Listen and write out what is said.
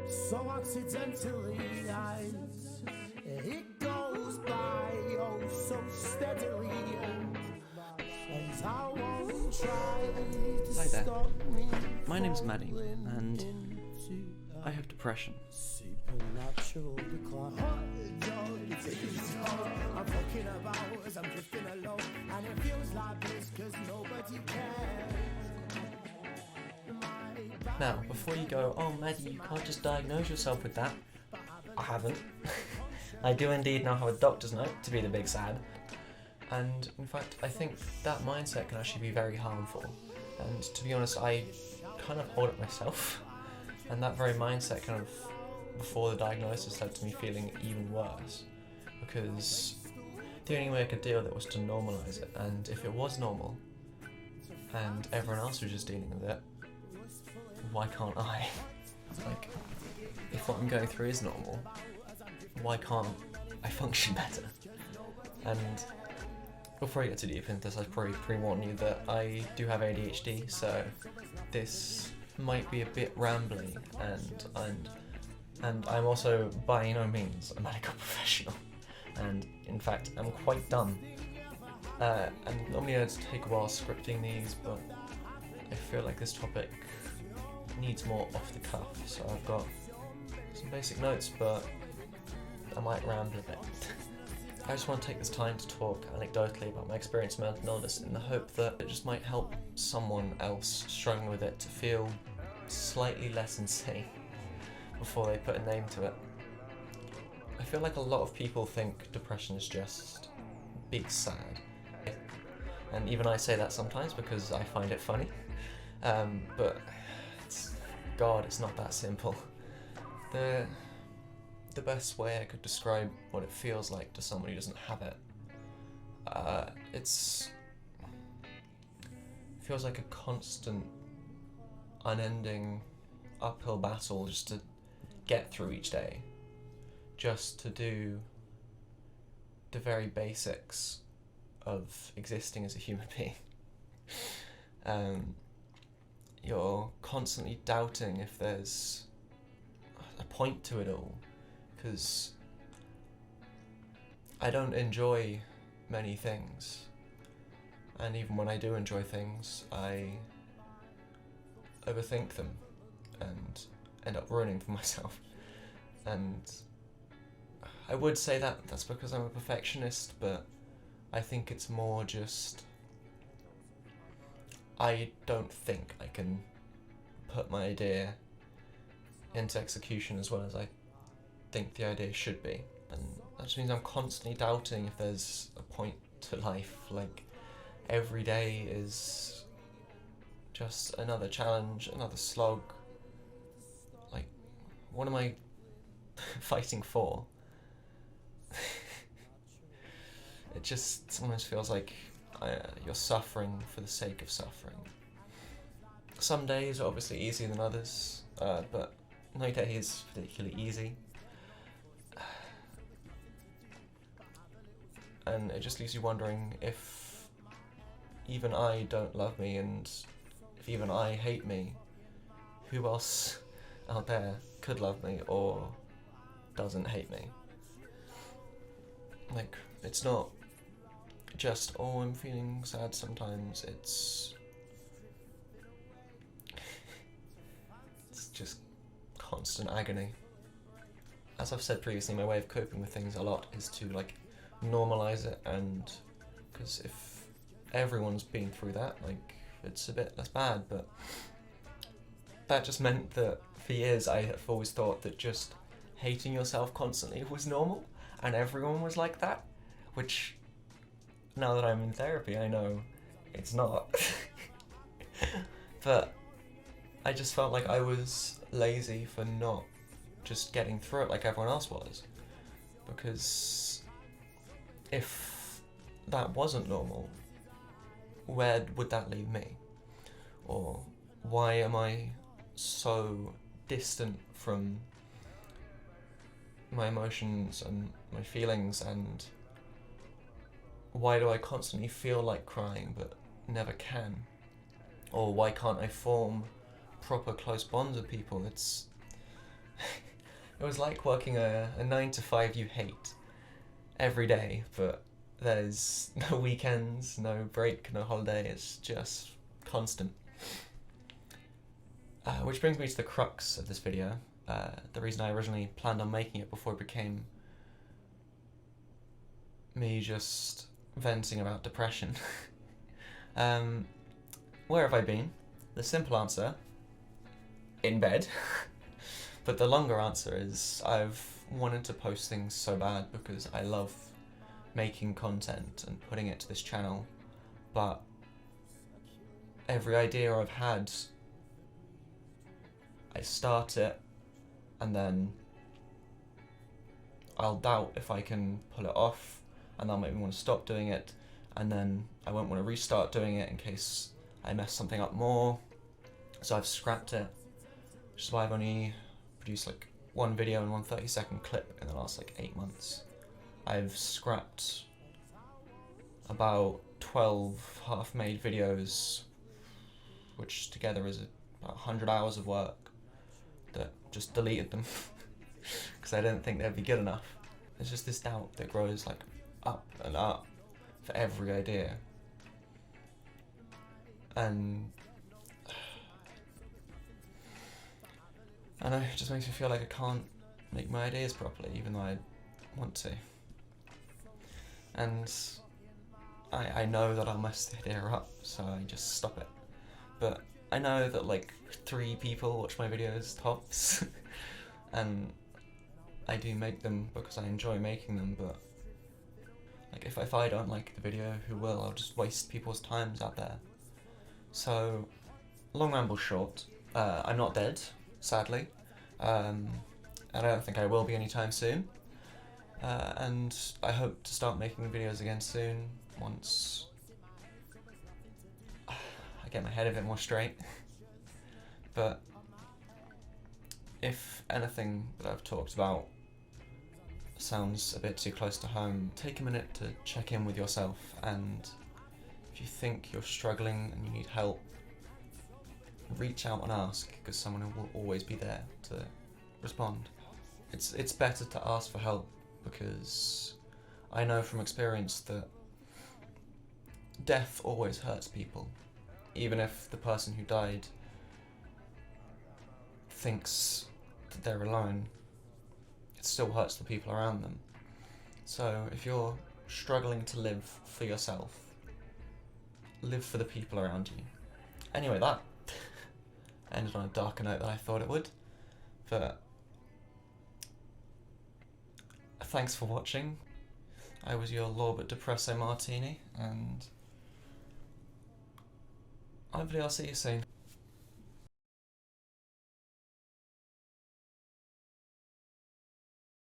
So accidentally, it goes by oh so steadily, and I won't try to Hi there. stop me. My name's Maddie, and I have depression. Supernatural decline. I'm talking about as I'm drifting alone, and it feels like this 'cause nobody cares. Now, before you go, oh Maddie, you can't just diagnose yourself with that. I haven't. I do indeed now have a doctor's note to be the big sad. And in fact, I think that mindset can actually be very harmful. And to be honest, I kind of hold it myself. And that very mindset kind of, before the diagnosis, led to me feeling even worse. Because the only way I could deal with it was to normalise it. And if it was normal, and everyone else was just dealing with it, why can't I? Like, if what I'm going through is normal, why can't I function better? And before I get too deep into this, I'd probably pre-warn you that I do have ADHD, so this might be a bit rambling, and I'm also by no means a medical professional, and in fact I'm quite dumb. And normally I'd take a while scripting these, but I feel like this topic needs more off the cuff, so I've got some basic notes, but I might ramble a bit. I just want to take this time to talk anecdotally about my experience with mental illness in the hope that it just might help someone else struggling with it to feel slightly less insane before they put a name to it. I feel like a lot of people think depression is just big sad, and even I say that sometimes because I find it funny, but it's not that simple. The best way I could describe what it feels like to someone who doesn't have it, it feels like a constant, unending uphill battle just to get through each day, just to do the very basics of existing as a human being. You're constantly doubting if there's a point to it all, because I don't enjoy many things, and even when I do enjoy things, I overthink them and end up ruining for myself. And I would say that that's because I'm a perfectionist, but I think it's more just I don't think I can put my idea into execution as well as I think the idea should be. And that just means I'm constantly doubting if there's a point to life. Like, every day is just another challenge, another slog. Like, what am I fighting for? It just sometimes feels like you're suffering for the sake of suffering. Some days are obviously easier than others, but no day is particularly easy. And it just leaves you wondering if even I don't love me, and if even I hate me, who else out there could love me or doesn't hate me? Like, it's not just, oh, I'm feeling sad sometimes, it's just constant agony. As I've said previously, my way of coping with things a lot is to like normalize it, and because if everyone's been through that, like, it's a bit less bad. But that just meant that for years I have always thought that just hating yourself constantly was normal and everyone was like that, which now that I'm in therapy I know it's not. But I just felt like I was lazy for not just getting through it like everyone else was, because if that wasn't normal, where would that leave me? Or why am I so distant from my emotions and my feelings, and why do I constantly feel like crying but never can? Or why can't I form proper close bonds with people? It's It was like working a 9 to 5 you hate every day, but there's no weekends, no break, no holiday, it's just constant. Which brings me to the crux of this video, the reason I originally planned on making it before it became me just venting about depression. Where have I been? The simple answer, in bed. But the longer answer is I've wanted to post things so bad because I love making content and putting it to this channel, but every idea I've had, I start it and then I'll doubt if I can pull it off, and that'll make me want to stop doing it, and then I won't want to restart doing it in case I mess something up more, so I've scrapped it, which is why I've only produced like one video and one 30-second clip in the last like 8 months. I've scrapped about 12 half-made videos, which together is about 100 hours of work, that just deleted them because I didn't think they'd be good enough. There's just this doubt that grows like up and up for every idea, and I know, it just makes me feel like I can't make my ideas properly even though I want to. And I know that I'll mess the idea up, so I just stop it. But I know that like 3 people watch my videos tops, and I do make them because I enjoy making them, but like if I don't like the video, who will? I'll just waste people's times out there. So, long ramble short, I'm not dead, sadly, and I don't think I will be anytime soon, and I hope to start making videos again soon once I get my head a bit more straight. But if anything that I've talked about sounds a bit too close to home, take a minute to check in with yourself, and if you think you're struggling and you need help, reach out and ask, because someone will always be there to respond. It's better to ask for help, because I know from experience that death always hurts people. Even if the person who died thinks that they're alone, it still hurts the people around them. So if you're struggling to live for yourself, live for the people around you. Anyway, that ended on a darker note than I thought it would, but thanks for watching. I was your Lorbit Depresso Martini, and hopefully I'll see you soon.